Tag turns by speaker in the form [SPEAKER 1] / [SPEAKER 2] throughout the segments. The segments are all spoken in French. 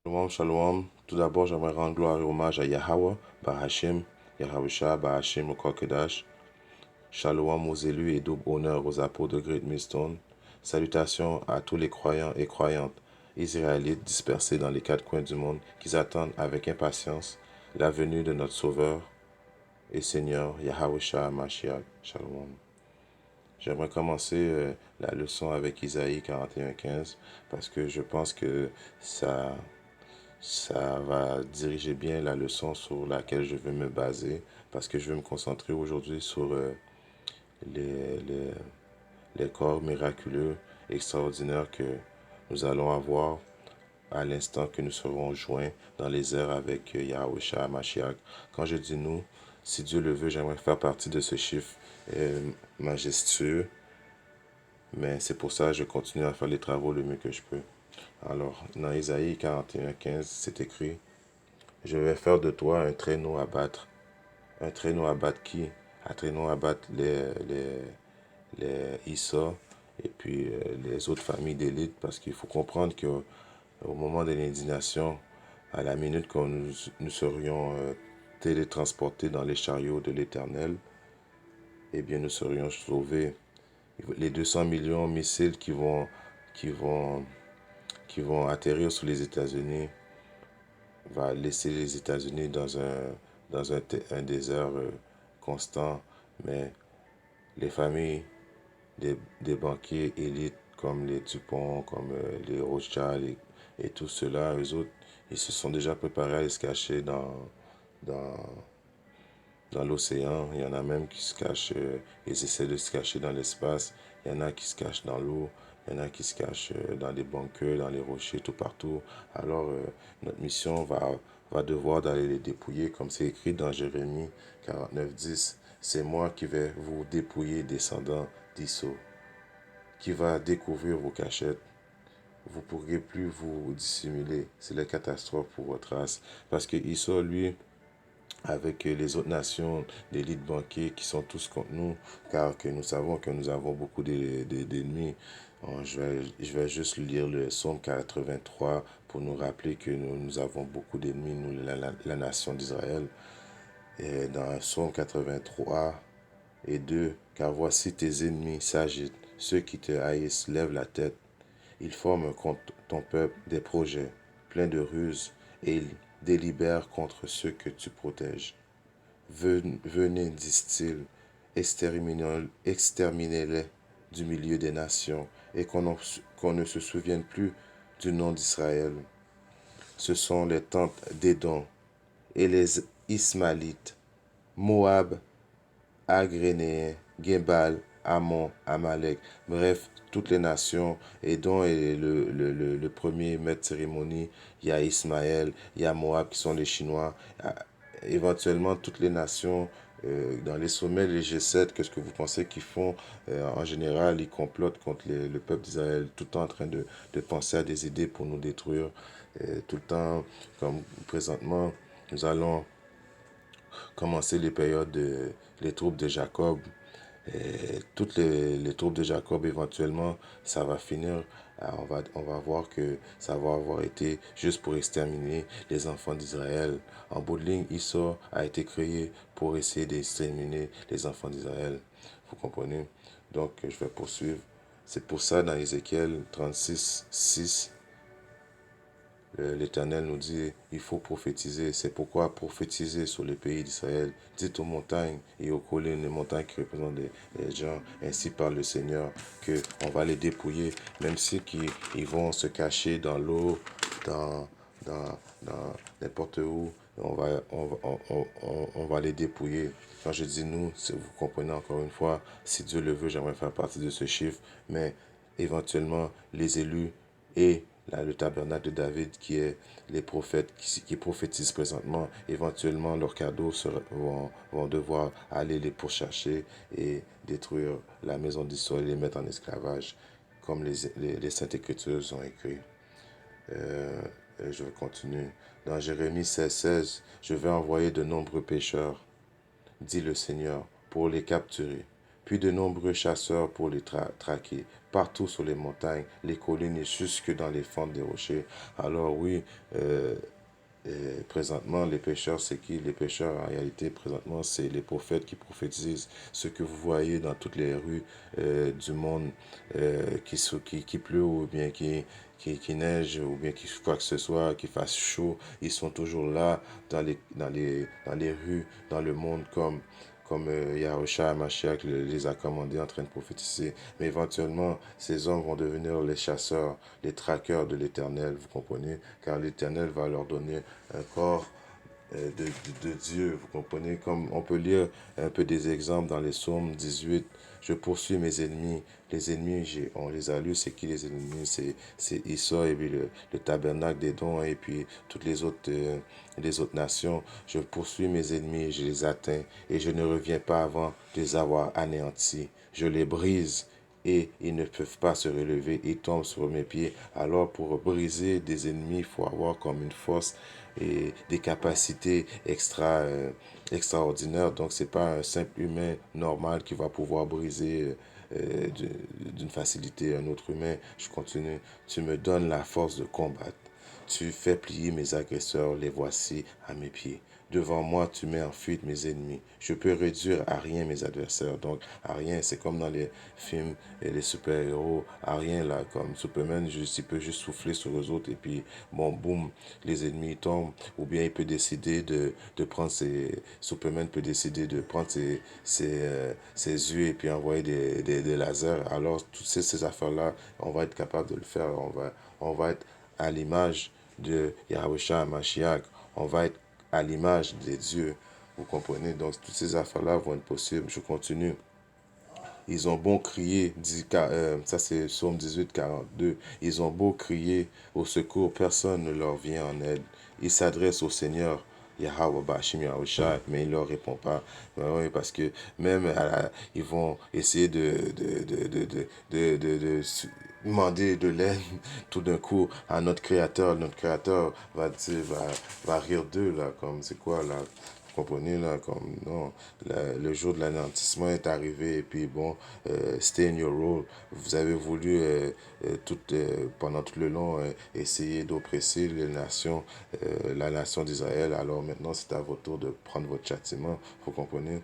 [SPEAKER 1] Shalom, shalom. Tout d'abord, j'aimerais rendre gloire et hommage à Yahweh, Bahashim, Yahweh, Bahashim, au Kokedash. Shalom aux élus et double honneur aux apôtres de Great Millstone. Salutations à tous les croyants et croyantes israélites dispersés dans les quatre coins du monde qui attendent avec impatience la venue de notre Sauveur et Seigneur Yahweh Mashiach. Shalom. J'aimerais commencer la leçon avec Isaïe 41:15 parce que je pense que ça va diriger bien la leçon sur laquelle je veux me baser parce que je veux me concentrer aujourd'hui sur les, les, les corps miraculeux, extraordinaires que nous allons avoir à l'instant que nous serons joints dans les airs avec Yahweh Shah Mashiach. Quand je dis nous, si Dieu le veut, j'aimerais faire partie de ce chiffre majestueux, mais c'est pour ça que je continue à faire les travaux le mieux que je peux. Alors, dans Isaïe 41:15, c'est écrit: je vais faire de toi un traîneau à battre. Un traîneau à battre qui? Un traîneau à battre les Issa et puis les autres familles d'élite, parce qu'il faut comprendre qu'au moment de l'indignation, à la minute quand nous serions télétransportés dans les chariots de l'Éternel, eh bien nous serions sauvés. Les 200 millions de missiles qui vont, qui vont atterrir sur les États-Unis va laisser les États-Unis un désert constant, mais les familles des banquiers élites comme les Dupont, comme les Rothschild et tout cela, eux autres, ils se sont déjà préparés à aller se cacher dans, dans l'océan. Il y en a même qui se cachent, ils essaient de se cacher dans l'espace. Il y en a qui se cachent dans l'eau. Il y en a qui se cachent dans les bunkers, dans les rochers, tout partout. Alors, notre mission va devoir d'aller les dépouiller, comme c'est écrit dans Jérémie 49:10. C'est moi qui vais vous dépouiller, descendants d'Issou, qui va découvrir vos cachettes. Vous ne pourrez plus vous dissimuler. C'est la catastrophe pour votre race. Parce que Issou, lui, avec les autres nations d'élite banquiers qui sont tous contre nous, car que nous savons que nous avons beaucoup d'ennemis. Je vais juste lire le psaume 83 pour nous rappeler que nous avons beaucoup d'ennemis, nous, la nation d'Israël. Et dans le psaume 83 et 2, car voici tes ennemis s'agitent, ceux qui te haïssent lèvent la tête. Ils forment contre ton peuple des projets pleins de ruses et ils délibèrent contre ceux que tu protèges. Venez, disent-ils, exterminez-les du milieu des nations et qu'on ne se souvienne plus du nom d'Israël. Ce sont les tentes d'Édom et les Ismaélites, Moab, Agrénéens, Guébal, Ammon, Amalek, bref, toutes les nations, et dont est le premier maître de cérémonie, il y a Ismaël, il y a Moab qui sont les Chinois, éventuellement toutes les nations dans les sommets, les G7, qu'est-ce que vous pensez qu'ils font? En général, ils complotent contre le peuple d'Israël, tout le temps en train de penser à des idées pour nous détruire, tout le temps, comme présentement, nous allons commencer les périodes les troupes de Jacob. Et toutes les troupes de Jacob, éventuellement, ça va finir. On va voir que ça va avoir été juste pour exterminer les enfants d'Israël. En bout de ligne, Issa a été créé pour essayer d'exterminer les enfants d'Israël. Vous comprenez? Donc, je vais poursuivre. C'est pour ça, dans Ézéchiel 36:6, l'Éternel nous dit, il faut prophétiser. C'est pourquoi prophétiser sur le pays d'Israël. Dites aux montagnes et aux collines, les montagnes qui représentent les gens, ainsi par le Seigneur, que on va les dépouiller, même si ils vont se cacher dans l'eau, dans, dans n'importe où. On va les dépouiller. Quand je dis nous, vous comprenez encore une fois, si Dieu le veut, j'aimerais faire partie de ce chiffre, mais éventuellement, les élus et le tabernacle de David, qui est les prophètes qui prophétisent présentement, éventuellement leurs cadeaux vont devoir aller les pourchasser et détruire la maison d'Israël et les mettre en esclavage, comme les Saintes Écritures ont écrit. Je continue. Dans Jérémie 16:16, je vais envoyer de nombreux pécheurs, dit le Seigneur, pour les capturer. puis de nombreux chasseurs pour les traquer, partout sur les montagnes, les collines et jusque dans les fentes des rochers. Alors oui, euh, présentement, les pécheurs, c'est qui? Les pécheurs, en réalité, présentement, c'est les prophètes qui prophétisent ce que vous voyez dans toutes les rues du monde, qui pleut ou bien qui neige ou bien qui quoi que ce soit, qui fasse chaud. Ils sont toujours là dans les rues, dans le monde comme Yahusha Hamashiach les a commandés en train de prophétiser. Mais éventuellement, ces hommes vont devenir les chasseurs, les traqueurs de l'Éternel, vous comprenez? Car l'Éternel va leur donner un corps de Dieu, vous comprenez? Comme on peut lire un peu des exemples dans les psaumes 18, je poursuis mes ennemis. Les ennemis, on les a lus, c'est qui les ennemis? C'est Issa et puis le tabernacle des dons et puis toutes les autres nations. Je poursuis mes ennemis, je les atteins et je ne reviens pas avant de les avoir anéantis. Je les brise et ils ne peuvent pas se relever, ils tombent sur mes pieds. Alors pour briser des ennemis, il faut avoir comme une force et des capacités extraordinaires. Donc c'est pas un simple humain normal qui va pouvoir briser d'une facilité un autre humain. Je continue. Tu me donnes la force de combattre. Tu fais plier mes agresseurs, les voici à mes pieds. Devant moi, tu mets en fuite mes ennemis. Je peux réduire à rien mes adversaires. Donc, à rien, c'est comme dans les films et les super-héros. À rien, là, comme Superman, il peut juste souffler sur eux autres et puis, bon, boum, les ennemis tombent. Ou bien il peut décider de prendre Superman peut décider de prendre ses yeux et puis envoyer des lasers. Alors, toutes ces affaires-là, on va être capable de le faire. On va être à l'image de Yahusha Mashiach. On va être à l'image des dieux. Vous comprenez? Donc, toutes ces affaires-là vont être possibles. Je continue. Ils ont beau crier, ça c'est Psaume 18, 42. Ils ont beau crier au secours, personne ne leur vient en aide. Ils s'adressent au Seigneur, Yahweh Bashim Yahushua, mais il ne leur répond pas. Ben oui, parce que même ils vont essayer de demander de l'aide tout d'un coup à notre Créateur. Notre Créateur va rire d'eux, là, comme c'est quoi, là? Vous comprenez, là, comme non, le jour de l'anéantissement est arrivé et puis bon, stay in your role. Vous avez voulu pendant tout le long essayer d'oppresser la nation d'Israël. Alors maintenant, c'est à votre tour de prendre votre châtiment. Vous comprenez?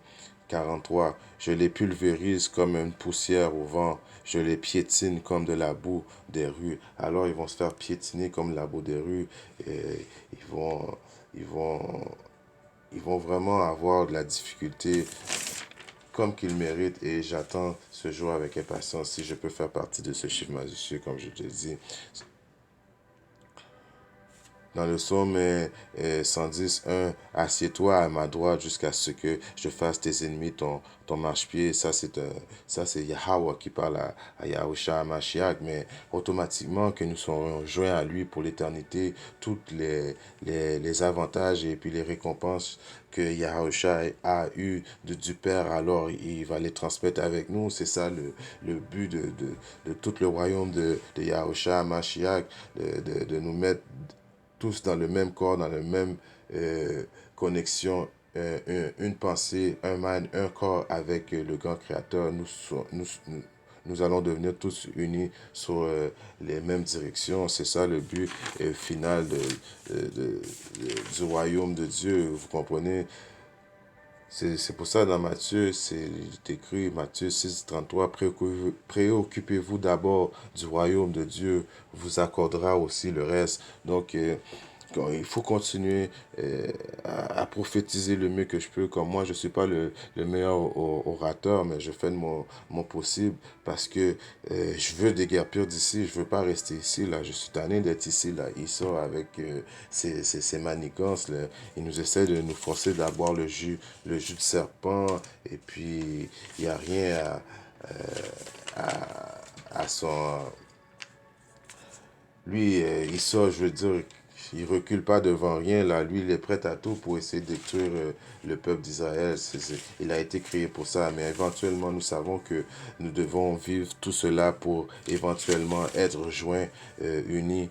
[SPEAKER 1] 43. Je les pulvérise comme une poussière au vent. Je les piétine comme de la boue des rues. Alors ils vont se faire piétiner comme la boue des rues. Et ils vont, ils vont vraiment avoir de la difficulté comme qu'ils méritent et j'attends ce jour avec impatience si je peux faire partie de ce chiffre majuscule comme je te dis. Dans le psaume 110, assieds-toi à ma droite jusqu'à ce que je fasse tes ennemis ton marchepied. Ça c'est Yahweh qui parle à Yahusha Mashiach, mais automatiquement que nous serons joints à lui pour l'éternité, toutes les avantages et puis les récompenses que Yahusha a eu du Père, alors il va les transmettre avec nous. C'est ça le but de tout le royaume de Yahusha Mashiach, de nous mettre tous dans le même corps, dans la même connexion, une pensée, un mind, un corps avec le grand créateur. Nous allons devenir tous unis sur les mêmes directions. C'est ça le but final du royaume de Dieu. Vous comprenez? C'est pour ça dans Matthieu, c'est écrit Matthieu 6, 33, préoccupez-vous d'abord du royaume de Dieu, vous accordera aussi le reste. Donc, il faut continuer à prophétiser le mieux que je peux. Comme moi, je ne suis pas le meilleur orateur, mais je fais de mon possible parce que je veux des guerres pures d'ici. Je ne veux pas rester ici. Là. Je suis tanné d'être ici. Là. Il sort avec ses manigances. Là. Il nous essaie de nous forcer d'avoir le jus de serpent. Et puis, il n'y a rien à son... Lui, il sort, je veux dire, il recule pas devant rien. Là, lui, il est prêt à tout pour essayer de détruire le peuple d'Israël. Il a été créé pour ça. Mais éventuellement, nous savons que nous devons vivre tout cela pour éventuellement être joints, unis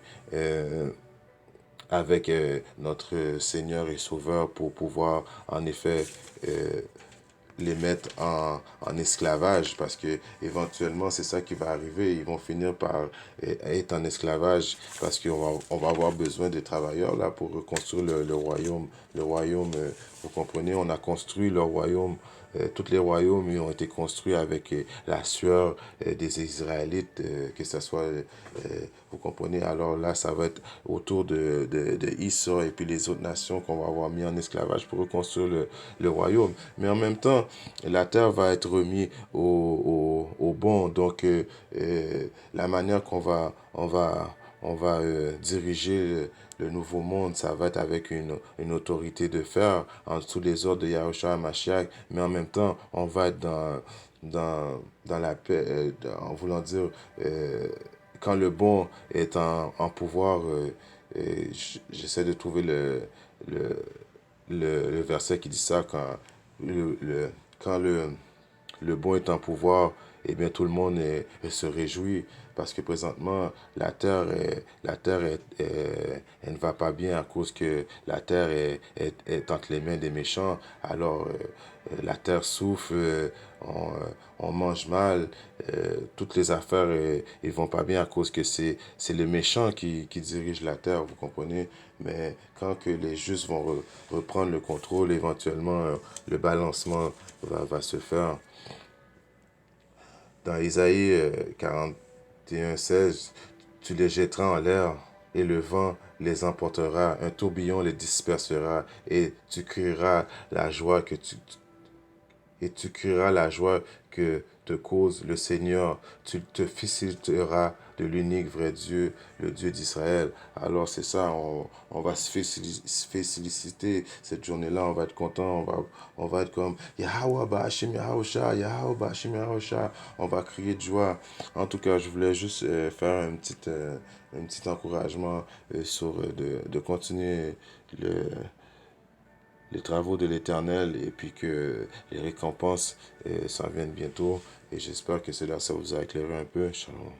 [SPEAKER 1] avec notre Seigneur et Sauveur pour pouvoir, en effet, les mettre en esclavage parce que éventuellement c'est ça qui va arriver. Ils vont finir par être en esclavage parce on va avoir besoin des travailleurs là pour reconstruire le royaume. Le royaume, vous comprenez, on a construit le royaume. Tous les royaumes ont été construits avec la sueur des Israélites, que ce soit, vous comprenez, alors là, ça va être autour de Issa et puis les autres nations qu'on va avoir mis en esclavage pour reconstruire le royaume. Mais en même temps, la terre va être remise au bon. Donc, la manière on va diriger le nouveau monde, ça va être avec une autorité de fer en dessous des ordres de Yahushua Mashiach, mais en même temps, on va être dans la paix, en voulant dire, quand le bon est en pouvoir, j'essaie de trouver le, le verset qui dit ça, quand le bon est en pouvoir, eh bien tout le monde se réjouit parce que présentement elle ne va pas bien à cause que la terre est entre les mains des méchants. Alors la terre souffre, on mange mal, toutes les affaires ils vont pas bien à cause que c'est le méchant qui dirige la terre, vous comprenez? Mais quand que les justes vont reprendre le contrôle, éventuellement le balancement va se faire. Dans Isaïe 41:16, tu les jetteras en l'air et le vent les emportera, un tourbillon les dispersera et tu crieras la joie que te cause le Seigneur. Tu te féliciteras de l'unique vrai Dieu, le Dieu d'Israël. Alors c'est ça, on va se féliciter cette journée-là, on va être content, on va être comme Yahweh Ba'ashim Yahusha, Yahweh Ba'ashim Yahusha. On va crier de joie. En tout cas, je voulais juste faire un petit encouragement sur de continuer le, les travaux de l'Éternel et puis que les récompenses s'en viennent bientôt. Et j'espère que cela, ça vous a éclairé un peu. Shalom.